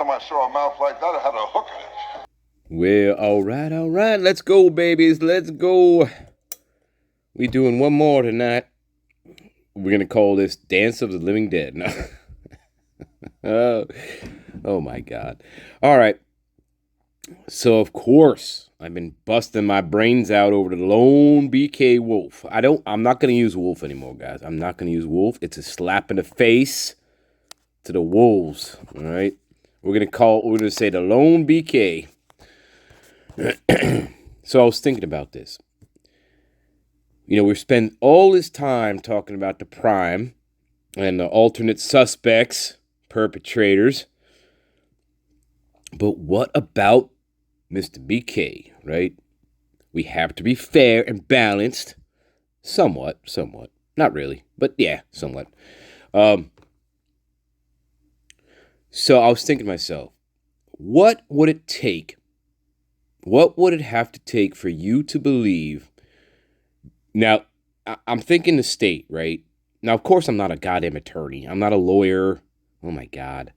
time I saw a mouth like that, I had a hook in it. Well, all right. Let's go, babies. Let's go. We doing one more tonight. We're going to call this Dance of the Living Dead. No. Oh, my God. All right. So, of course, I've been busting my brains out over the lone BK wolf. I'm not going to use wolf anymore, guys. I'm not going to use wolf. It's a slap in the face to the wolves. All right. We're going to say the lone BK. So I was thinking about this. You know, we spend all this time talking about the prime and the alternate suspects, perpetrators. But what about Mr. BK, right? We have to be fair and balanced. Somewhat. Not really, but yeah, somewhat. So I was thinking to myself, what would it take? What would it have to take for you to believe? Now, I'm thinking the state, right? Now, of course, I'm not a goddamn attorney. I'm not a lawyer. Oh, my God.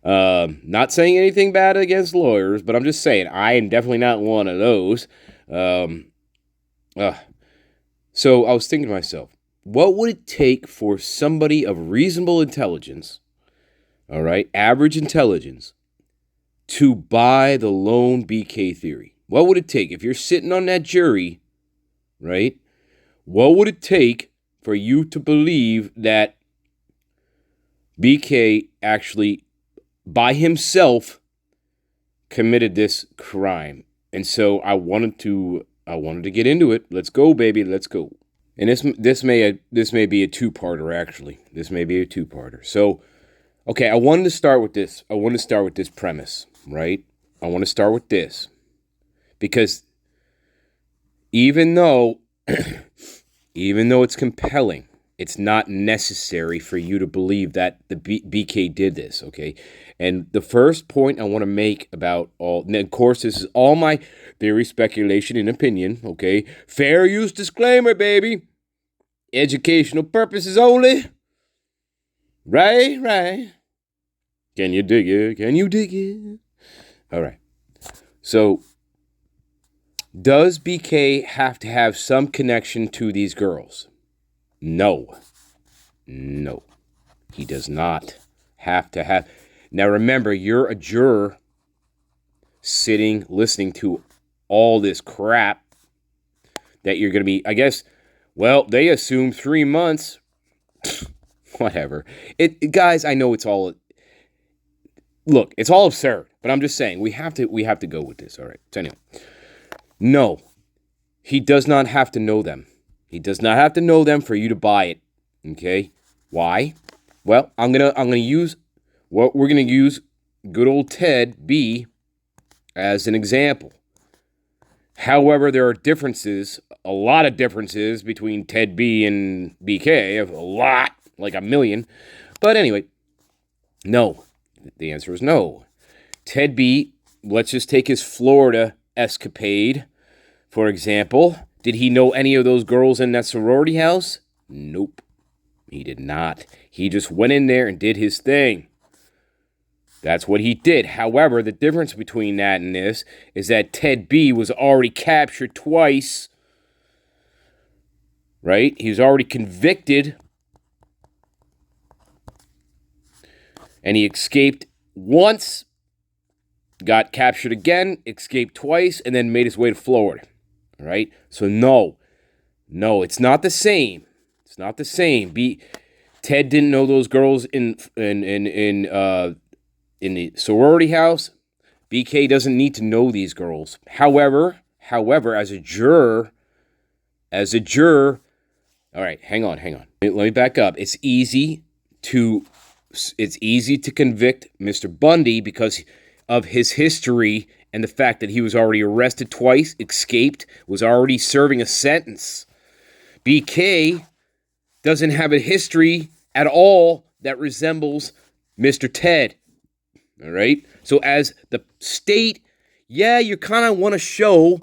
Not saying anything bad against lawyers, but I'm just saying I am definitely not one of those. So I was thinking to myself, what would it take for somebody of reasonable intelligence, all right, average intelligence, to buy the lone BK theory? What would it take if you're sitting on that jury, right? What would it take for you to believe that BK actually, by himself, committed this crime? And so I wanted to get into it. Let's go, baby. Let's go. And this may be a two-parter, actually. This may be a two-parter. So, okay, I wanted to start with this. I want to start with this premise, right? I want to start with this. Because even though it's compelling, it's not necessary for you to believe that the BK did this, okay? And the first point I want to make about all, and of course, this is all my theory, speculation, and opinion, okay? Fair use disclaimer, baby. Educational purposes only. Right. Can you dig it? All right. So, does BK have to have some connection to these girls? No. He does not have to have. Now remember, you're a juror sitting, listening to all this crap that you're going to be, I guess, well, they assume 3 months. Whatever. Guys, I know it's all, look, it's all absurd, but I'm just saying, we have to go with this, all right? So anyway. No, he does not have to know them. He does not have to know them for you to buy it. Okay? Why? Well, we're gonna use good old Ted B as an example. However, there are differences, a lot of differences between Ted B and BK, a lot, like a million. But anyway, no. The answer is no. Ted B, let's just take his Florida escapade, for example. Did he know any of those girls in that sorority house? Nope, he did not. He just went in there and did his thing. That's what he did. However, the difference between that and this is that Ted B was already captured twice, right? He was already convicted, and he escaped once, got captured again, escaped twice, and then made his way to Florida. All right? So no, it's not the same. It's not the same. Ted didn't know those girls in the sorority house. BK doesn't need to know these girls. However, as a juror, all right, hang on. Let me back up. It's easy to convict Mr. Bundy because of his history and the fact that he was already arrested twice, escaped, was already serving a sentence. BK doesn't have a history at all that resembles Mr. Ted. All right? So as the state, yeah, you kind of want to show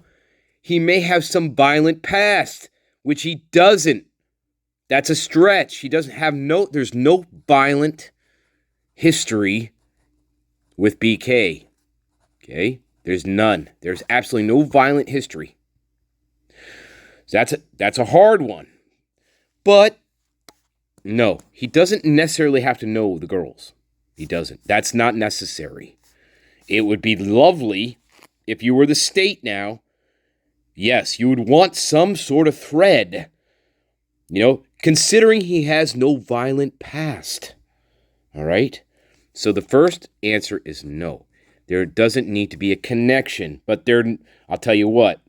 he may have some violent past, which he doesn't. That's a stretch. He doesn't have there's no violent history with BK. Okay? There's none. There's absolutely no violent history. So that's a hard one. But no, he doesn't necessarily have to know the girls. He doesn't. That's not necessary. It would be lovely if you were the state now. Yes, you would want some sort of thread. Considering he has no violent past. All right? So the first answer is no. There doesn't need to be a connection. But I'll tell you what.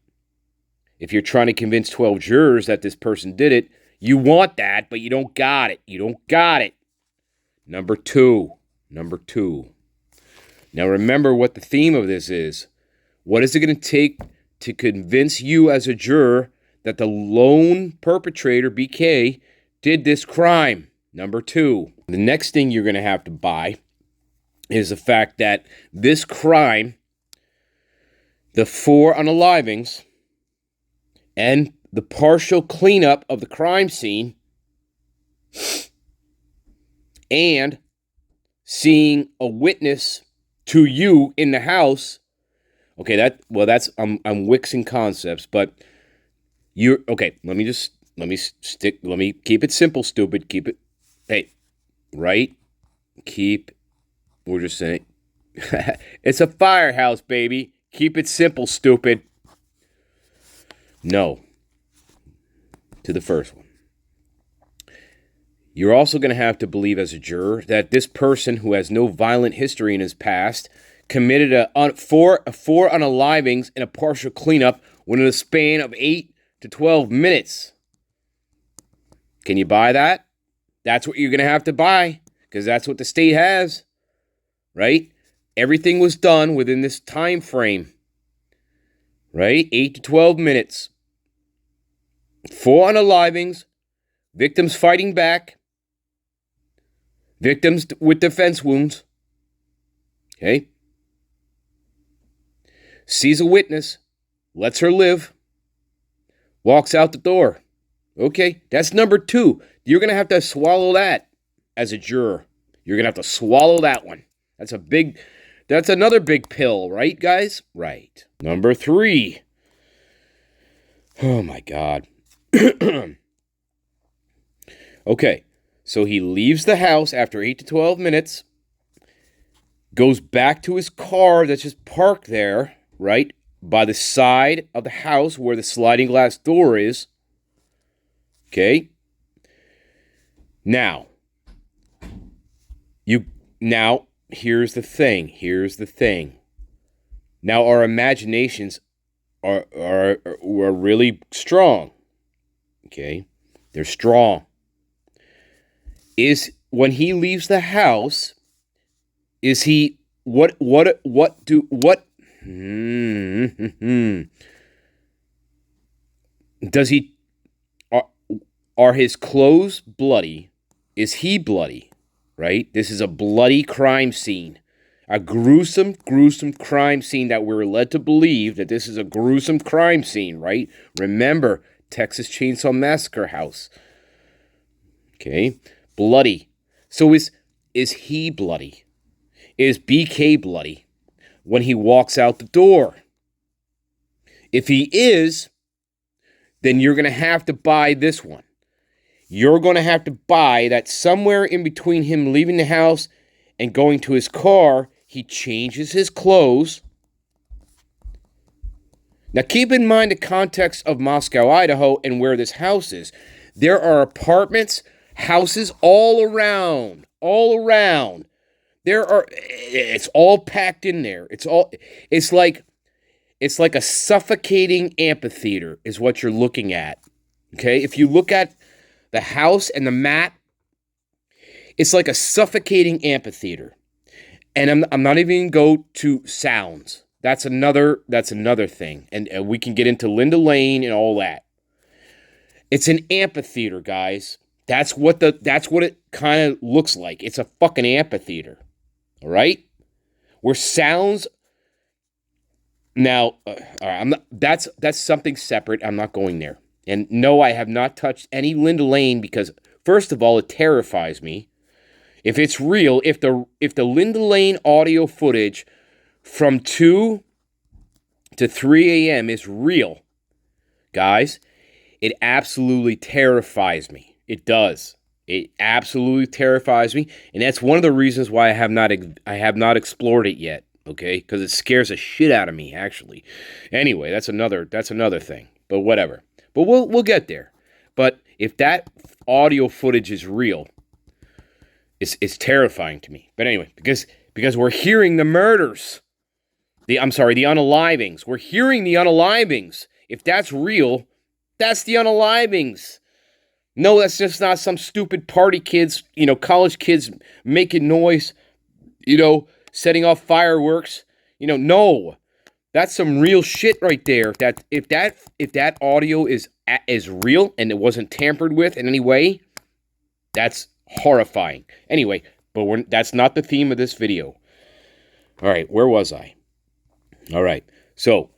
If you're trying to convince 12 jurors that this person did it, you want that, but you don't got it. You don't got it. Number two. Now remember what the theme of this is. What is it going to take to convince you as a juror that the lone perpetrator, BK, did this crime? Number two. The next thing you're going to have to buy is the fact that this crime, the 4 unalivings, and the partial cleanup of the crime scene, and seeing a witness to you in the house. Okay, I'm wixing concepts, but okay. Let me keep it simple, stupid. Keep it, hey, right? We're just saying, it's a firehouse, baby. Keep it simple, stupid. No. To the first one. You're also going to have to believe as a juror that this person who has no violent history in his past committed four unalivings and a partial cleanup within a span of 8 to 12 minutes. Can you buy that? That's what you're going to have to buy, because that's what the state has, right? Everything was done within this time frame, right? 8 to 12 minutes. 4 unalivings, victims fighting back, victims with defense wounds. Okay? Sees a witness, lets her live, walks out the door. Okay, that's number 2. You're going to have to swallow that as a juror. You're going to have to swallow that one. That's another big pill, right, guys? Right. Number 3. Oh, my God. Okay, so he leaves the house after 8 to 12 minutes, goes back to his car that's just parked there, right, by the side of the house where the sliding glass door is. Okay? Now, here's the thing. Now, our imaginations are really strong. Okay? They're strong. Is when he leaves the house, is he does he are his clothes bloody? Is he bloody? Right? This is a bloody crime scene. A gruesome crime scene that we're led to believe that this is a gruesome crime scene, right? Remember, Texas Chainsaw Massacre house. Okay? Bloody. So is he bloody? Is BK bloody when he walks out the door? If he is, then you're going to have to buy this one. You're going to have to buy that somewhere in between him leaving the house and going to his car, he changes his clothes. Now keep in mind the context of Moscow, Idaho, and where this house is. There are apartments, houses all around. It's all packed in there. It's like a suffocating amphitheater is what you're looking at. Okay? If you look at the house and the map, it's like a suffocating amphitheater. And I'm not even going to go to sounds. That's another thing. And we can get into Linda Lane and all that. It's an amphitheater, guys. That's what it kind of looks like. It's a fucking amphitheater. All right? Where sounds. Now, all right, that's something separate. I'm not going there. And no, I have not touched any Linda Lane because, first of all, it terrifies me. If it's real, if the Linda Lane audio footage from 2 to 3 a.m. is real, guys, it absolutely terrifies me. It does. It absolutely terrifies me, and that's one of the reasons why I have not explored it yet. Okay, because it scares the shit out of me. Actually, anyway, that's another thing. But whatever. But we'll get there. But if that audio footage is real, it's terrifying to me. But anyway, because we're hearing the murders, the unalivings. We're hearing the unalivings. If that's real, that's the unalivings. No, that's just not some stupid party kids, college kids making noise, setting off fireworks. No. That's some real shit right there. That if that audio is real and it wasn't tampered with in any way, that's horrifying. Anyway, but that's not the theme of this video. All right, where was I? All right. So,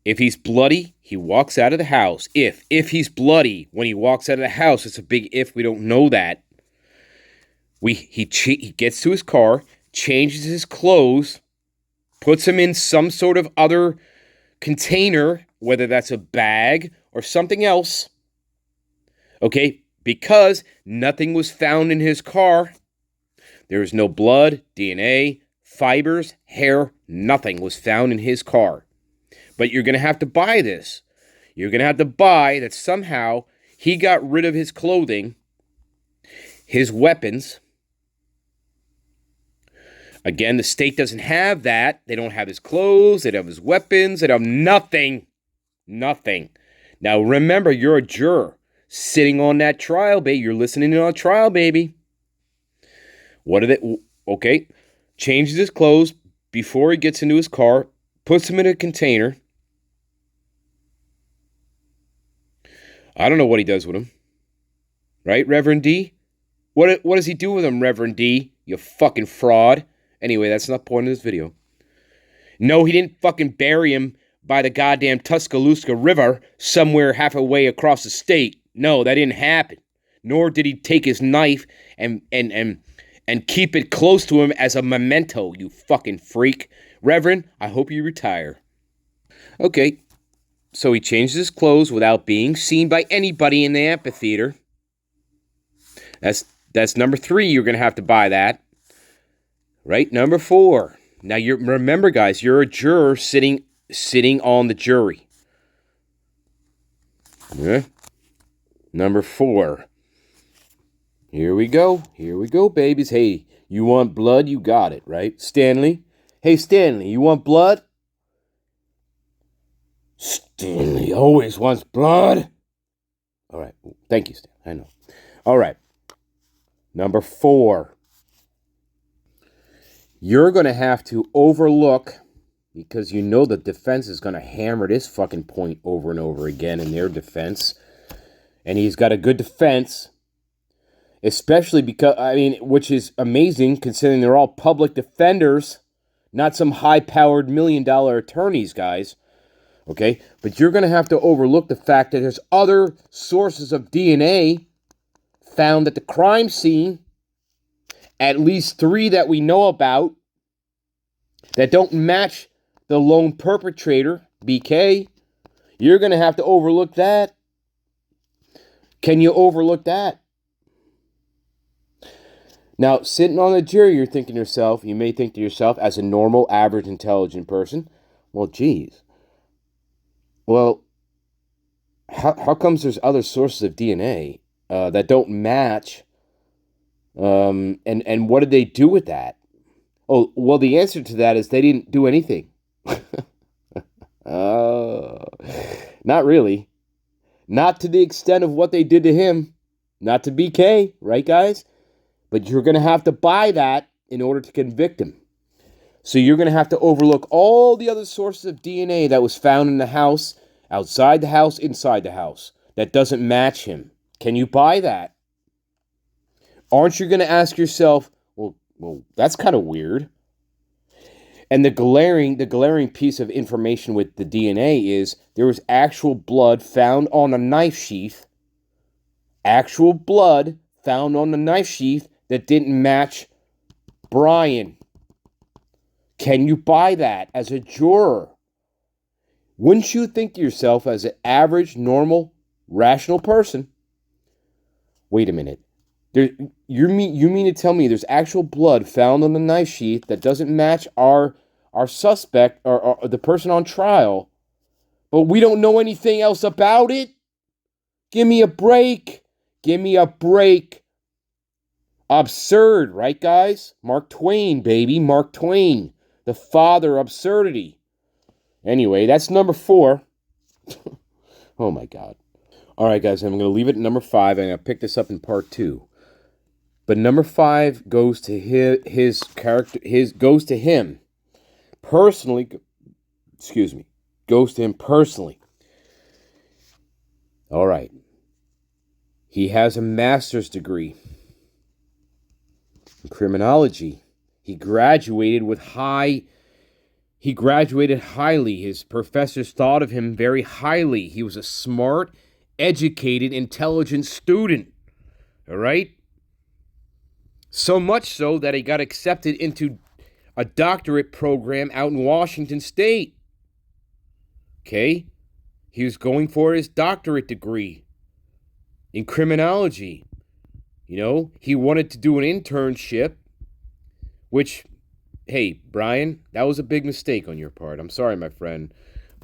if he's bloody, he walks out of the house. If he's bloody when he walks out of the house, it's a big if. We don't know that. He gets to his car, changes his clothes, puts them in some sort of other container, whether that's a bag or something else. Okay, because nothing was found in his car. There was no blood, DNA, fibers, hair, nothing was found in his car. But you're going to have to buy this. You're going to have to buy that somehow he got rid of his clothing, his weapons. Again, the state doesn't have that. They don't have his clothes. They don't have his weapons. They don't have nothing. Nothing. Now, remember, you're a juror sitting on that trial, baby. You're listening on a trial, baby. What are they? Okay. Changes his clothes before he gets into his car. Puts them in a container. I don't know what he does with them. Right, Reverend D? What does he do with them, Reverend D? You fucking fraud. Anyway, that's not the point of this video. No, he didn't fucking bury him by the goddamn Tuscaloosa River somewhere halfway across the state. No, that didn't happen. Nor did he take his knife and keep it close to him as a memento, you fucking freak. Reverend, I hope you retire. Okay, so he changes his clothes without being seen by anybody in the amphitheater. That's number 3. You're going to have to buy that. Right? Number 4. Now, remember, guys, you're a juror sitting on the jury. Yeah. Number 4. Here we go. Here we go, babies. Hey, you want blood? You got it, right? Stanley? Hey, Stanley, you want blood? Stanley always wants blood. All right. Thank you, Stan. I know. All right. Number 4. You're going to have to overlook, because you know the defense is going to hammer this fucking point over and over again in their defense. And he's got a good defense. Especially because, which is amazing considering they're all public defenders. Not some high-powered $1 million attorneys, guys. Okay? But you're going to have to overlook the fact that there's other sources of DNA found at the crime scene. At least 3 that we know about that don't match the lone perpetrator, BK. You're going to have to overlook that. Can you overlook that? Now, sitting on the jury, you may think to yourself, as a normal, average, intelligent person, well, geez. Well, how comes there's other sources of DNA that don't match? And what did they do with that? Oh, well, the answer to that is they didn't do anything. Not really. Not to the extent of what they did to him. Not to BK, right, guys? But you're going to have to buy that in order to convict him. So you're going to have to overlook all the other sources of DNA that was found in the house, outside the house, inside the house, that doesn't match him. Can you buy that? Aren't you going to ask yourself, well, that's kind of weird. And the glaring piece of information with the DNA is there was actual blood found on a knife sheath. Actual blood found on the knife sheath that didn't match Brian. Can you buy that as a juror? Wouldn't you think to yourself, as an average, normal, rational person, wait a minute. You mean to tell me there's actual blood found on the knife sheath that doesn't match our suspect or the person on trial, but we don't know anything else about it? Give me a break. Give me a break. Absurd, right, guys? Mark Twain, baby. Mark Twain. The father of absurdity. Anyway, that's number 4. Oh, my God. All right, guys, I'm going to leave it at number 5. I'm going to pick this up in part 2. But number 5 goes to his character. Goes to him personally. Excuse me. Goes to him personally. All right. He has a master's degree in criminology. He graduated highly. His professors thought of him very highly. He was a smart, educated, intelligent student. All right? So much so that he got accepted into a doctorate program out in Washington State. Okay? He was going for his doctorate degree in criminology. You know, he wanted to do an internship, which, hey, Brian, that was a big mistake on your part. I'm sorry, my friend.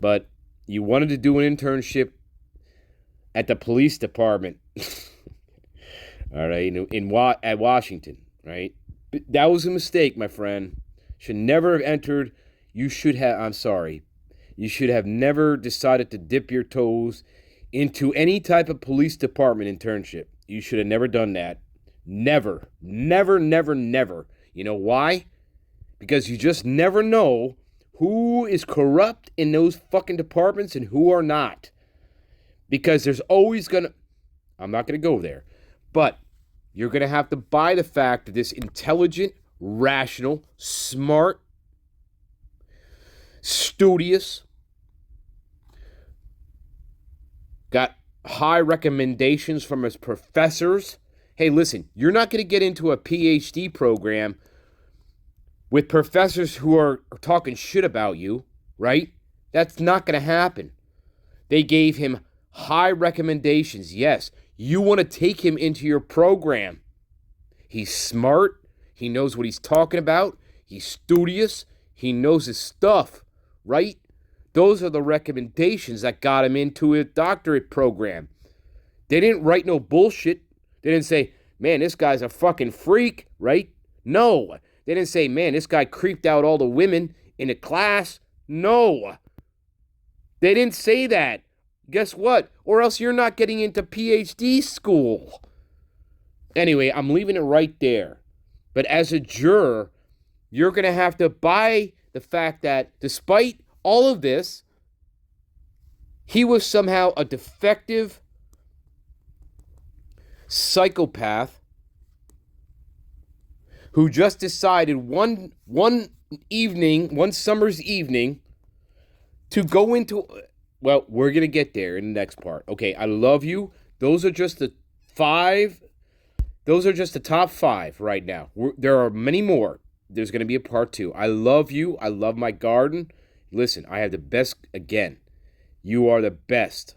But you wanted to do an internship at the police department. All right, at Washington, right? That was a mistake, my friend. Should never have entered. You should have never decided to dip your toes into any type of police department internship. You should have never done that. Never. Never, never, never. You know why? Because you just never know who is corrupt in those fucking departments and who are not. Because there's always I'm not going to go there. But you're going to have to buy the fact that this intelligent, rational, smart, studious, got high recommendations from his professors. Hey, listen, you're not going to get into a PhD program with professors who are talking shit about you, right? That's not going to happen. They gave him high recommendations. Yes, you want to take him into your program. He's smart. He knows what he's talking about. He's studious. He knows his stuff, right? Those are the recommendations that got him into a doctorate program. They didn't write no bullshit. They didn't say, man, this guy's a fucking freak, right? No. They didn't say, man, this guy creeped out all the women in the class. No. They didn't say that. Guess what? Or else you're not getting into PhD school. Anyway, I'm leaving it right there. But as a juror, you're going to have to buy the fact that despite all of this, he was somehow a defective psychopath who just decided one summer's evening to go into... Well, we're going to get there in the next part. Okay, I love you. Those are just the 5. Those are just the top 5 right now. There are many more. There's going to be a part 2. I love you. I love my garden. Listen, I have the best. Again, you are the best.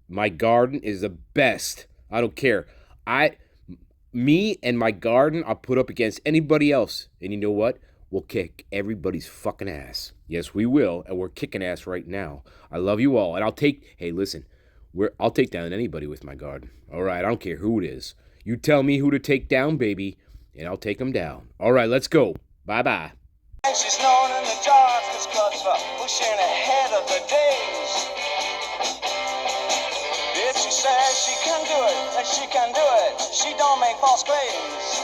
My garden is the best. I don't care. Me and my garden, I'll put up against anybody else. And you know what? We'll kick everybody's fucking ass. Yes, we will. And we're kicking ass right now. I love you all. And I'll take down anybody with my garden. All right, I don't care who it is. You tell me who to take down, baby, and I'll take them down. All right, let's go. Bye-bye. She's known in the darkness cause for pushing ahead of the days. If she says she can do it, then she can do it. She don't make false claims.